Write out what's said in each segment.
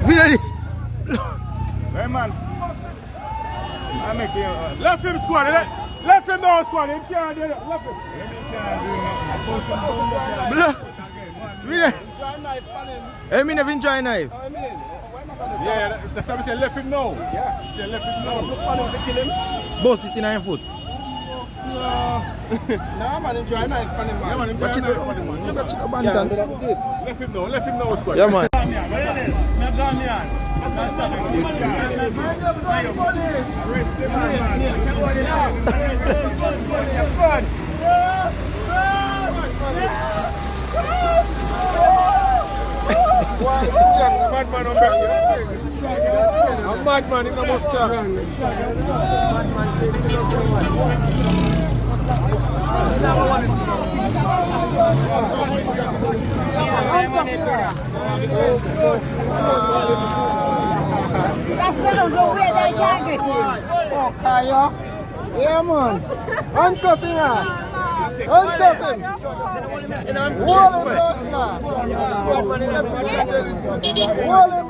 Video this. Hey man, I make you left him squad, left him down squad, he can't do it, left him. Hey, me never enjoy knife. Yeah, that's what I say, left him now. Yeah. Say left him now. Boss it in your foot. No man, enjoy knife for him man. Yeah man, enjoy knife for him man. Left Left him now squad. Yeah man. You see. Arrest him man. Madman on back. I'm madman, he's not most strong. Madman taking up the one. That's the way they can get in. Oh, Kaya. Yeah, man. Uncuff him. Uncuff him. Wall him,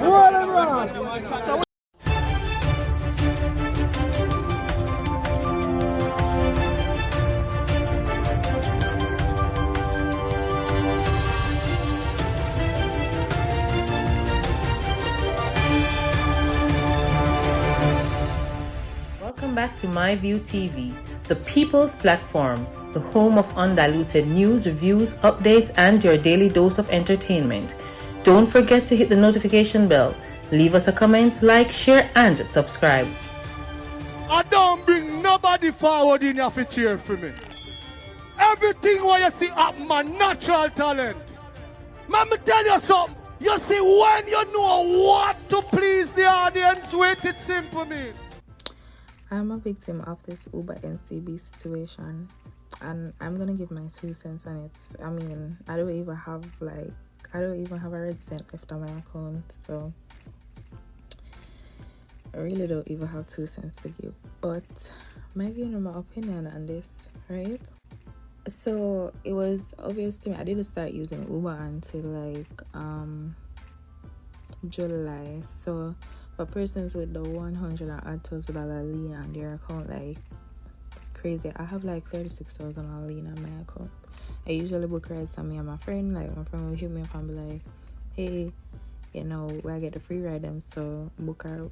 Wall him, Welcome back to MyView TV, the people's platform, the home of undiluted news, reviews, updates, and your daily dose of entertainment. Don't forget to hit the notification bell, leave us a comment, like, share, and subscribe. I don't bring nobody forward in your cheer for me. Everything what you see up my natural talent. Let me tell you something. You see, when you know what to please the audience with, it's simple, man. I'm a victim of this Uber NCB situation, and I'm gonna give my 2 cents on it. I mean, I don't even have a red cent left on my account, so I really don't even have 2 cents to give. But I'm giving my opinion on this, right? So it was obvious to me. I didn't start using Uber until like July. So for persons with the $100,000 lien on their account, like crazy, I have like 36,000 on lien on my account. I usually book rides on me and my friend. Like my friend will hit me up and be like, hey, you know, where I get the free ride them, so book the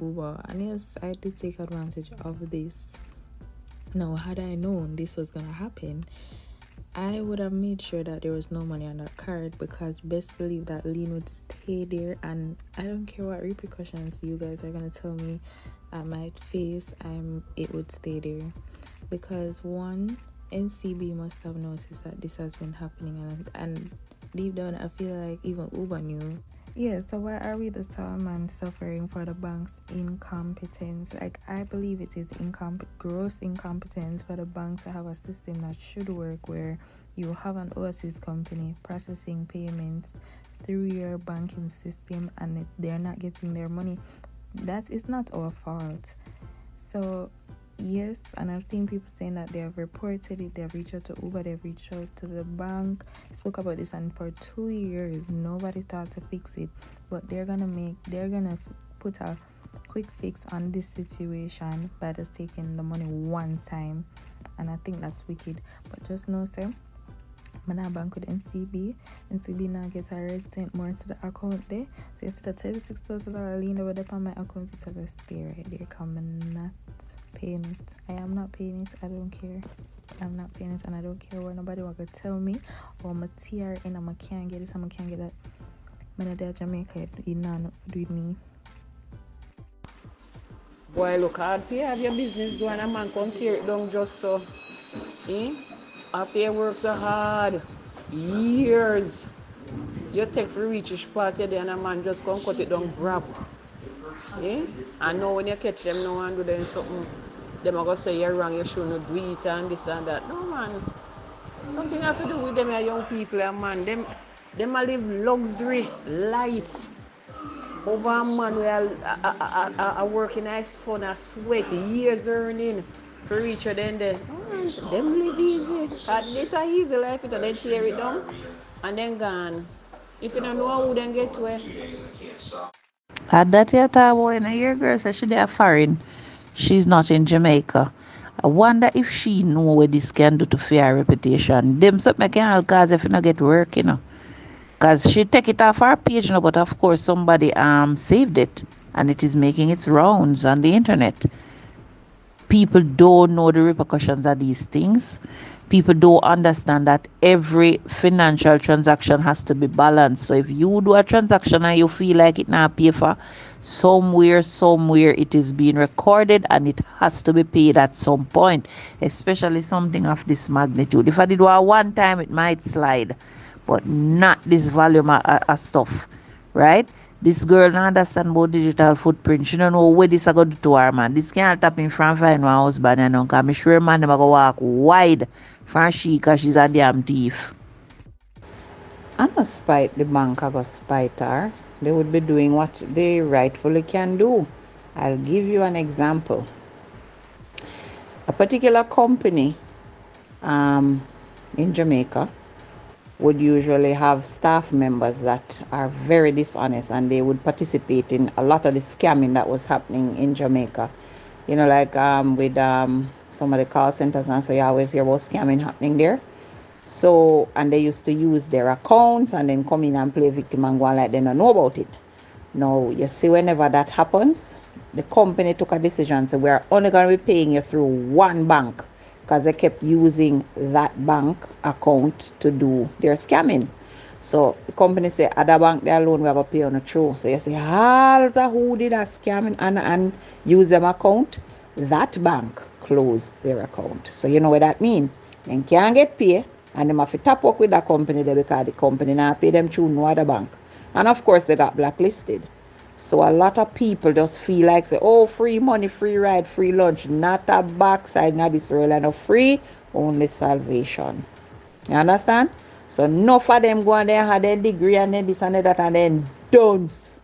Uber. And yes, I did take advantage of this. Now, had I known this was gonna happen, I would have made sure that there was no money on that card, because best believe that lien would stay there, and I don't care what repercussions you guys are gonna tell me I might face, it would stay there. Because one, NCB must have noticed that this has been happening, and deep down I feel like even Uber knew. Yeah, so why are we the man suffering for the bank's incompetence? Like, I believe it is gross incompetence for the bank to have a system that should work, where you have an overseas company processing payments through your banking system and they're not getting their money. That is not our fault. So yes, and I've seen people saying that they have reported it, they've reached out to Uber, they've reached out to the bank, spoke about this, and for 2 years nobody thought to fix it. But they're gonna put a quick fix on this situation by just taking the money one time, and I think that's wicked. But just know, sir, I'm not bank with NCB now gets a red cent more to the account there. So instead of $36,000 lien over there on my account, it's a stay right there. Come and not paying it. I am not paying it. I don't care. I'm not paying it, and I don't care what nobody want to tell me. Or my TRN, I can't get this, I can't get that. When I there Jamaica, you know not to do with me. Boy, look hard for you have your business doing, and a man come tear it down just so. After you work so hard, years, you take for reach this party there, and a man just come cut it down grab. And now when you catch them now and do them something, them are going to say you're wrong, you shouldn't do it and this and that. No, man. Something have to do with them young people, man. Them live luxury life over a man who are working his son and sweat, years earning for reach of them there. Them live easy. This is an easy life, if they tear it down. and then gone. If you don't know who then get to it. Had that yet boy in a year girl said she there foreign. She's not in Jamaica. I wonder if she know what this can do to fair reputation. Them something can cause if you not get work, you know. Cause she take it off her page now, but of course somebody saved it and it is making its rounds on the internet. People don't know the repercussions of these things. People don't understand that every financial transaction has to be balanced. So if you do a transaction and you feel like it not pay for, somewhere it is being recorded and it has to be paid at some point, especially something of this magnitude. If I did one time, it might slide, but not this volume of stuff, right? This girl don't understand about digital footprint. She don't know where this is going to do to her, man. This can't tap in front of her husband, you know, because I'm sure man never go walk wide from she because she's a damn thief. I don't spite the bank, I go spite her. They would be doing what they rightfully can do. I'll give you an example. A particular company in Jamaica would usually have staff members that are very dishonest, and they would participate in a lot of the scamming that was happening in Jamaica. You know, like with some of the call centers, and so you always hear about scamming happening there. So, and they used to use their accounts and then come in and play victim and go on like they don't know about it. Now, you see, whenever that happens, the company took a decision, so we're only going to be paying you through one bank, because they kept using that bank account to do their scamming. So the company say, other bank, they alone, we have a pay on the through. So you say, all the who did a scamming and use them account, that bank closed their account. So you know what that mean? They can't get paid, and they have to tap up with that company there because the company now pay them through no other bank. And of course, they got blacklisted. So a lot of people just feel like, say, oh, free money, free ride, free lunch. Not a backside, not this world, and no free, only salvation. You understand? So enough of them go on there, have their degree and then this and that, and then dunce.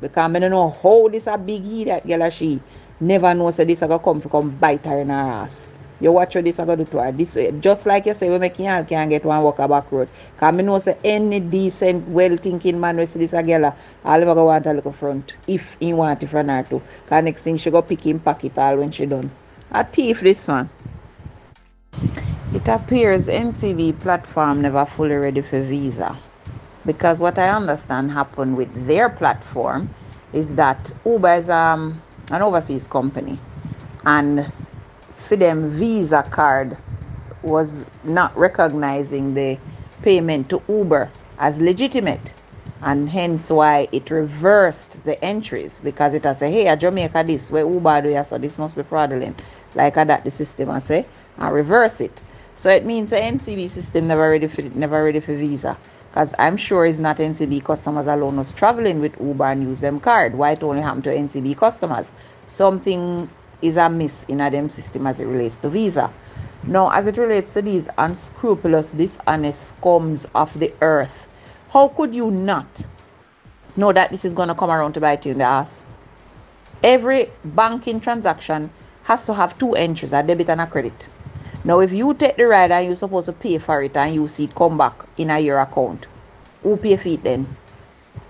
Because I don't know how this a big heat that girl she never knows that this is going to come bite her in her ass. You watch what this is going to do to her. This way, just like you say, we make y'all can't get one walk a back road. Because I know say any decent, well-thinking man will see this a girl, I'll never go want a look front. If he want it from her too. Because next thing she go pick him pocket all when she done. A thief this one. It appears NCB platform never fully ready for visa. Because what I understand happened with their platform is that Uber is an overseas company. And for them, Visa card was not recognizing the payment to Uber as legitimate, and hence why it reversed the entries, because it has said, hey, at Jamaica this where Uber do, so this must be fraudulent, like that the system I say, and reverse it. So it means the NCB system never ready for Visa, because I'm sure it's not NCB customers alone was traveling with Uber and use them card. Why it only happened to NCB customers? Something is a miss in a them system as it relates to Visa. Now, as it relates to these unscrupulous, dishonest scums of the earth, how could you not know that this is going to come around to bite you in the ass? Every banking transaction has to have two entries, a debit and a credit. Now, if you take the ride and you're supposed to pay for it and you see it come back in your account, who pay for it then?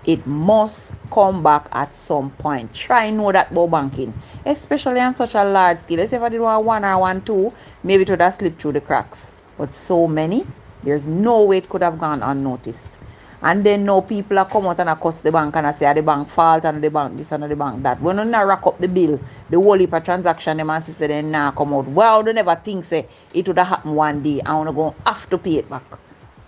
It must come back at some point. Try know that about banking, especially on such a large scale. Let's say if I did one or 1, 2, maybe it would have slipped through the cracks. But so many, there's no way it could have gone unnoticed. And then now people are come out and accost the bank and I say the bank fault and the bank this and the bank that. When you not rack up the bill, the whole heap of transaction, them and say then now come out. Well, they never think say it would have happened one day and we're going to have to pay it back.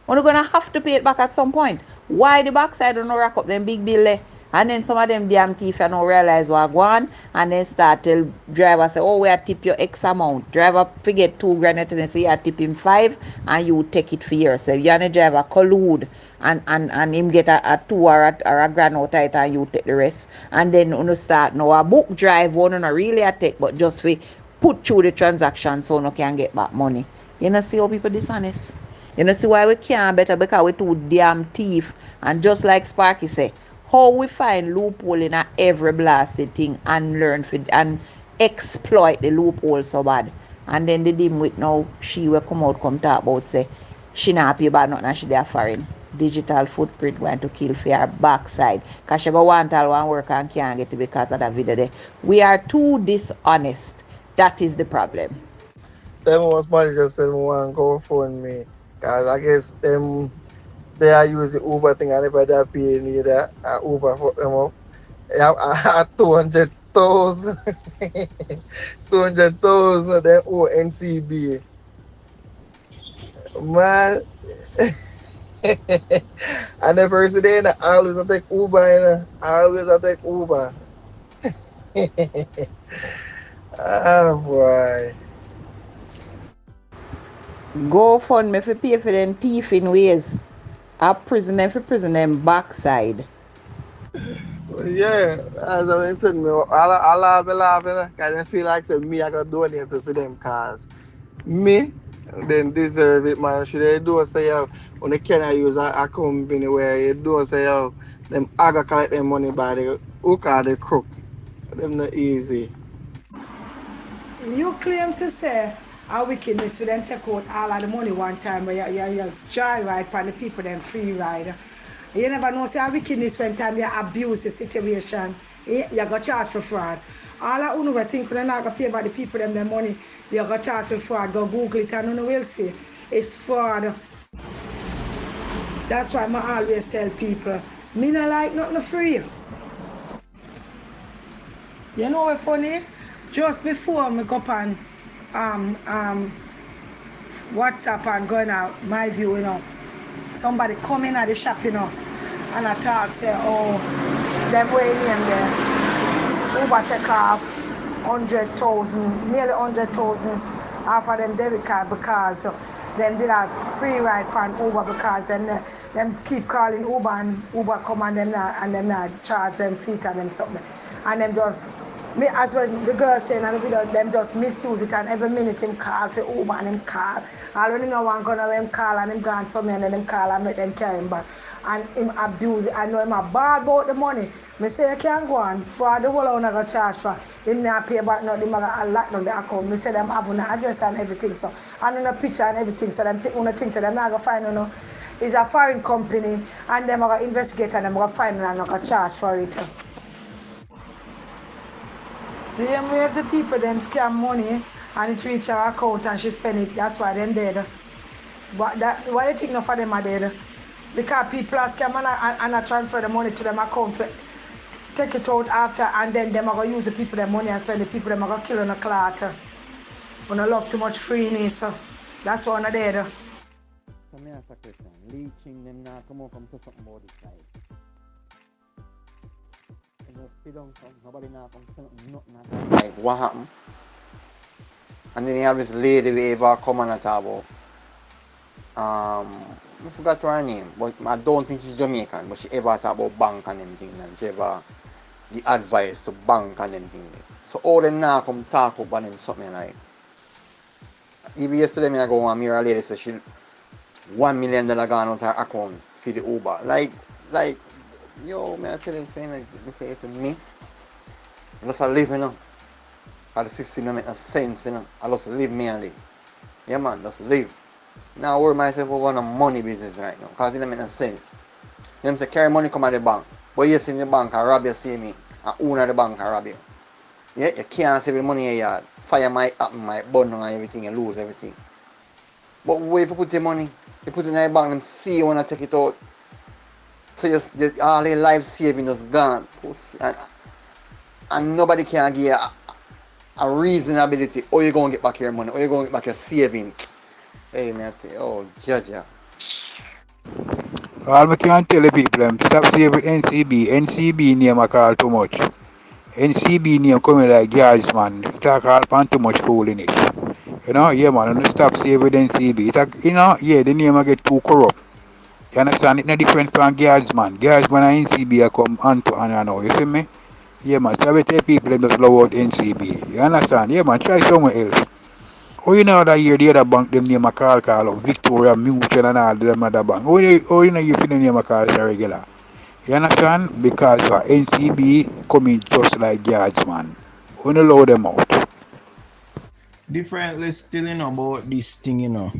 We're going to have to pay it back at some point. Why the backside don't rack up them big bill there? And then some of them damn thief don't realize what going, and then start tell driver say, oh, we are tip your X amount. Driver forget $2,000 and say you tip him 5 and you take it for yourself. You and the driver collude and him get a 2 or a grand out of it and you take the rest. And then you start now a book drive one not really a take, but just we put through the transaction so you can get back money. You know see how people dishonest. You know see why we can't better, because we too damn thief. And just like Sparky say, how we find loophole in every blasted thing and learn and exploit the loophole so bad. And then the dim with now she will come out come talk about say she not happy about nothing and she there foreign. digital footprint going to kill for your backside. Because she go want all one work and can't get it because of that video there. We are too dishonest. That is the problem. Them was money just said want to go phone me. Cause I guess they are using Uber thing and if I don't pay me that Uber for them up. I 200,000 200,000 then owe NCB. Man and the person there always I take Uber, you know. Always I take Uber. Oh boy. Go fund me for pay for them thief in ways. I prison them for prison them backside. Yeah, as I said, me, I laugh, because I feel like say, me, I got donate for them cars. Me, then deserve it, man. Should they do say, when they cannot use a company where you do say, them I got collect them money by the hook or the crook. Them not easy. You claim to say a wickedness for them take out all of the money one time, but you joy ride for the people, them free ride. You never know, say a wickedness when time you abuse the situation, you got charged for fraud. All of you think when you're not going to pay by the people them their money, you got charged for fraud. Go Google it and you will see it's fraud. That's why I always tell people, me not like nothing free. You know what's funny? Just before I go on WhatsApp and going out, my view, you know, somebody come in at the shop, you know, and I talk, say, oh, them way in there, Uber take off 100,000, nearly 100,000 off of them debit card because them did a free ride on Uber because them keep calling Uber and Uber come and them not charge them fee and them something. And them just, me as well, the girl saying in the video, them just misuse it and every minute him call for Uber and him call. All when him no want gun him call and him gone somewhere and then him call and make them carry him back. And him abuse it. I know him a bad about the money. Me say you can't go on for the whole I got charge for. Him not pay back nothing, him got lock down the account. Me say them have an address and everything so. And on a picture and everything so them think so them not gonna find no. It's a foreign company and them gonna investigate and them gonna find and not gonna charge for it. Same way if the people them scam money and it reach our account and she spend it, that's why them dead. But that why you think no for them are dead? Because people are scam and I transfer the money to them account for take it out after and then them are gonna use the people their money and spend the people them are gonna kill on a clot. When I love too much freeness. That's why I'm dead. So me ask a question. Leeching them now come up and say something about this side. Nobody now come say nothing like what happened? And then you have this lady we ever come and talk about. I forgot her name, but I don't think she's Jamaican, but she ever talk about bank and everything and she ever the advice to bank and everything. So all them now come talk about them something like even yesterday I go and hear a lady say she $1 million gone out her account for the Uber. Like yo, me I tell you saying like me say it's me. I just live, you know. Because the system don't make no sense, you know. I just live me and live. Yeah man, just live. Now I worry myself over on a money business right now. Because it don't make no sense. Them say carry money come out the bank. But you see in the bank and rob you see me. And owner the bank and rob you. Yeah, you can't save the money in your yard. Fire might happen, might burn down and everything, you lose everything. But where if you put your money? You put it in the bank and see you when I take it out. So just all your life saving is gone. And nobody can give you a reasonability. Or you're going to get back your money. Or you're going to get back your saving. Hey, man, I tell you, oh, Jaja. All I can tell the people, stop saving NCB. NCB name I call too much. NCB name coming like guards, man. Talk all pan too much fool in it. You know, yeah, man, don't stop saving NCB. It's like, you know, yeah, the name I get too corrupt. You understand? It's not different from guardsman. Guardsman and NCB are come on to and now. You see me? Yeah, man. So I tell people them just love out NCB. You understand? Yeah, man. Try somewhere else. Oh, you know that year the other bank them name a call up Victoria Mutual and all them other bank. Oh, you know you feel the name a call regular. You understand? Because NCB coming just like guardsman. We don't allow them out. Differently still, you know, about this thing, you know.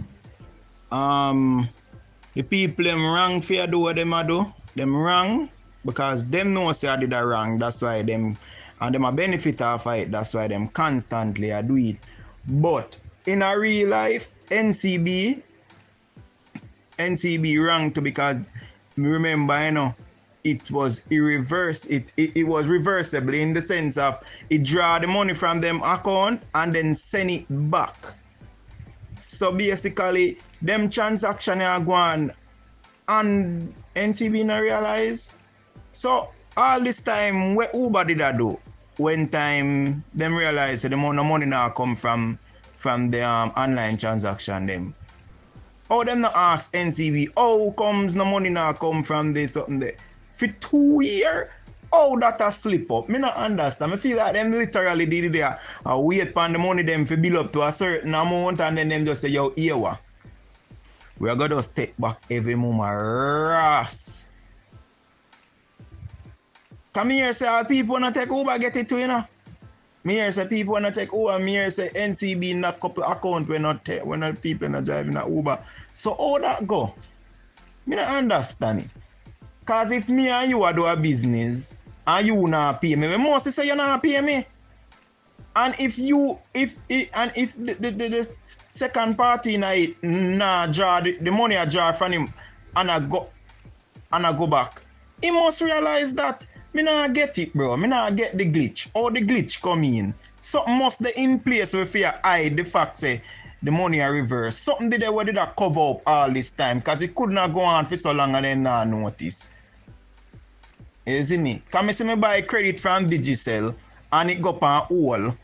The people them wrong for do what them a do. Them wrong because them know say I did a wrong. That's why them and them a benefit off it. That's why them constantly a do it. But in a real life, NCB wrong too because remember, you know, it was it was reversible in the sense of it draw the money from them account and then send it back. So basically, them transaction are going and NCB not realize. So all this time, what Uber did I do? When time them realize that the amount of money now come from the online transaction them. How them not ask NCB, how comes no money now come from this something there? For 2 years, how that a slip up? Me not understand. I feel like them literally did there wait for the money them to build up to a certain amount and then them just say, yo, here what? We are going to just take back every moment. Ras. Come here, say all people want to take Uber, get it to you know. Me here say people want to take Uber. Me here say NCB in that couple account when not people not driving a Uber. So how that go? Me not understand it. Cause if me and you are do a business and you not pay me must say you not pay me. And if the second party nah draw the money I draw from him and I go back, he must realize that me not get it, bro. Me not get the glitch. Or the glitch come in. Something must be in place with you hide the fact say the money are reverse. Something did that cover up all this time because it could not go on for so long and then not notice. You see me? Because I see me buy credit from Digicel and it go up on all.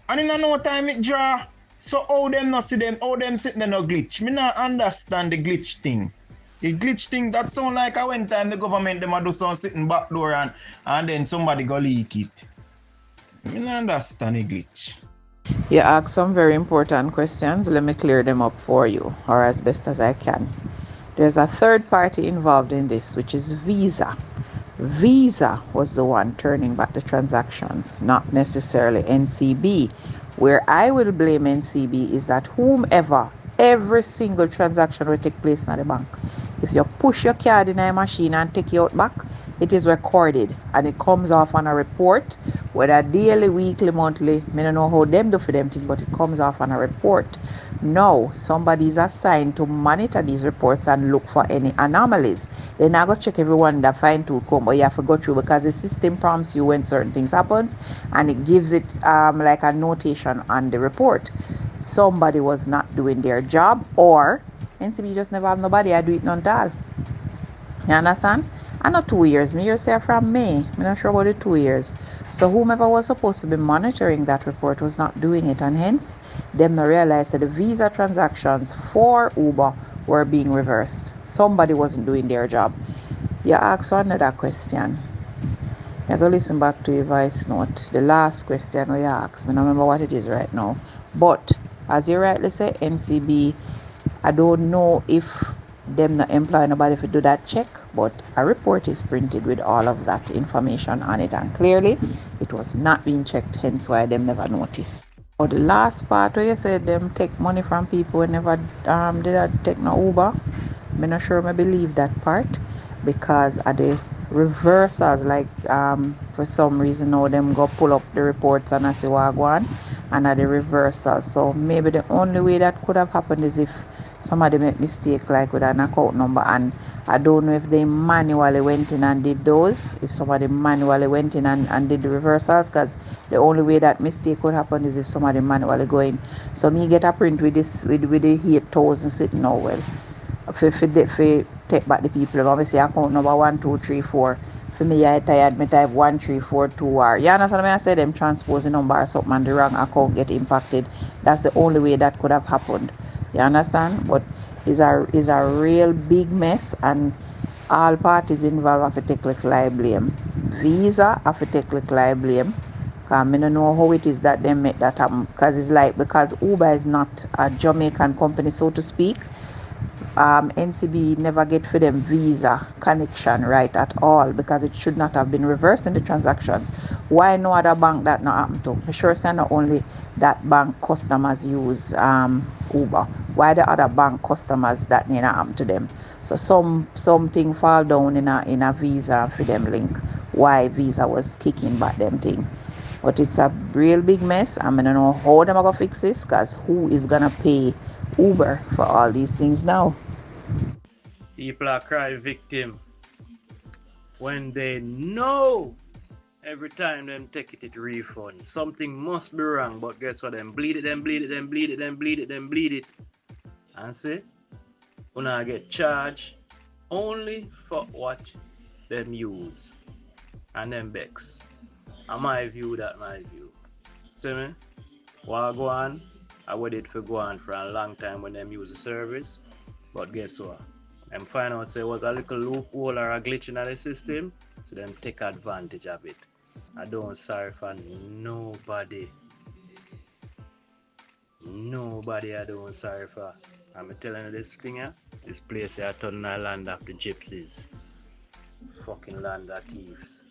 And in no time it draw. So how them not see them, how them sitting there no glitch. Me not understand the glitch thing. The glitch thing that sound like a one time the government them a do some sitting back door and then somebody go leak it. Me not understand the glitch. You ask some very important questions. Let me clear them up for you, or as best as I can. There's a third party involved in this, which is Visa. Visa was the one turning back the transactions, not necessarily NCB. Where I will blame NCB is that every single transaction will take place in the bank. If you push your card in a machine and take it out back, it is recorded and it comes off on a report, whether daily, weekly, monthly. I don't know how them do for them thing, but it comes off on a report. Now, somebody is assigned to monitor these reports and look for any anomalies. Then I go check everyone that fine tooth comb, but you have to go through because the system prompts you when certain things happens and it gives it like a notation on the report. Somebody was not doing their job, or NCB just never have nobody I do it none at all. You understand? And not 2 years. Me here say from May. I'm not sure about the 2 years. So whomever was supposed to be monitoring that report was not doing it, and hence them not realize that the Visa transactions for Uber were being reversed. Somebody wasn't doing their job. You ask another question. You go listen back to your voice note. The last question you asked. I don't remember what it is right now. But as you rightly say, NCB, I don't know if them not employ nobody to do that check, but a report is printed with all of that information on it, and clearly it was not being checked, hence why them never noticed. Or the last part where you said them take money from people who never did take no Uber, I'm not sure I believe that part, because of the reversals, like for some reason now them go pull up the reports and I see what go on, and at the reversals. So maybe the only way that could have happened is if somebody make mistake like with an account number, and I don't know if they manually went in and did those, if somebody manually went in and did the reversals, because the only way that mistake could happen is if somebody manually go in. So me get a print with this with the 8,000 sitting now, well, for take back the people. I say account number 1, 2, 3, 4. For me, I tired, me type 1, 3, 4, 2, or you understand what I say? Them transpose the number or something and the wrong account get impacted. That's the only way that could have happened. You understand? But it's a real big mess, and all parties involved have to take like blame. Visa have to take like blame. Because I don't know how it is that they make that happen. Because it's like, because Uber is not a Jamaican company, so to speak. NCB never get for them visa connection right at all because it should not have been reversing the transactions. Why no other bank that not happen to? I'm sure say not only that bank customers use Uber. Why the other bank customers that need not happen to them? So something fall down in a visa for them link. Why visa was kicking back them thing. But it's a real big mess. I don't know how them are gonna fix this because who is gonna pay Uber for all these things now? People are crying victim when they know every time them take it refund. Something must be wrong, but guess what? Them bleed it. And say, when I get charged only for what them use. And them bex. And my view, my view. See me? While go on, I waited for go on for a long time when them use the service. But guess what? Them find out say was a little loophole or a glitch in the system, so them take advantage of it. I don't sorry for nobody. Nobody I don't sorry for. I'm telling you this thing here, this place here turn a land of the gypsies. Fucking land of thieves.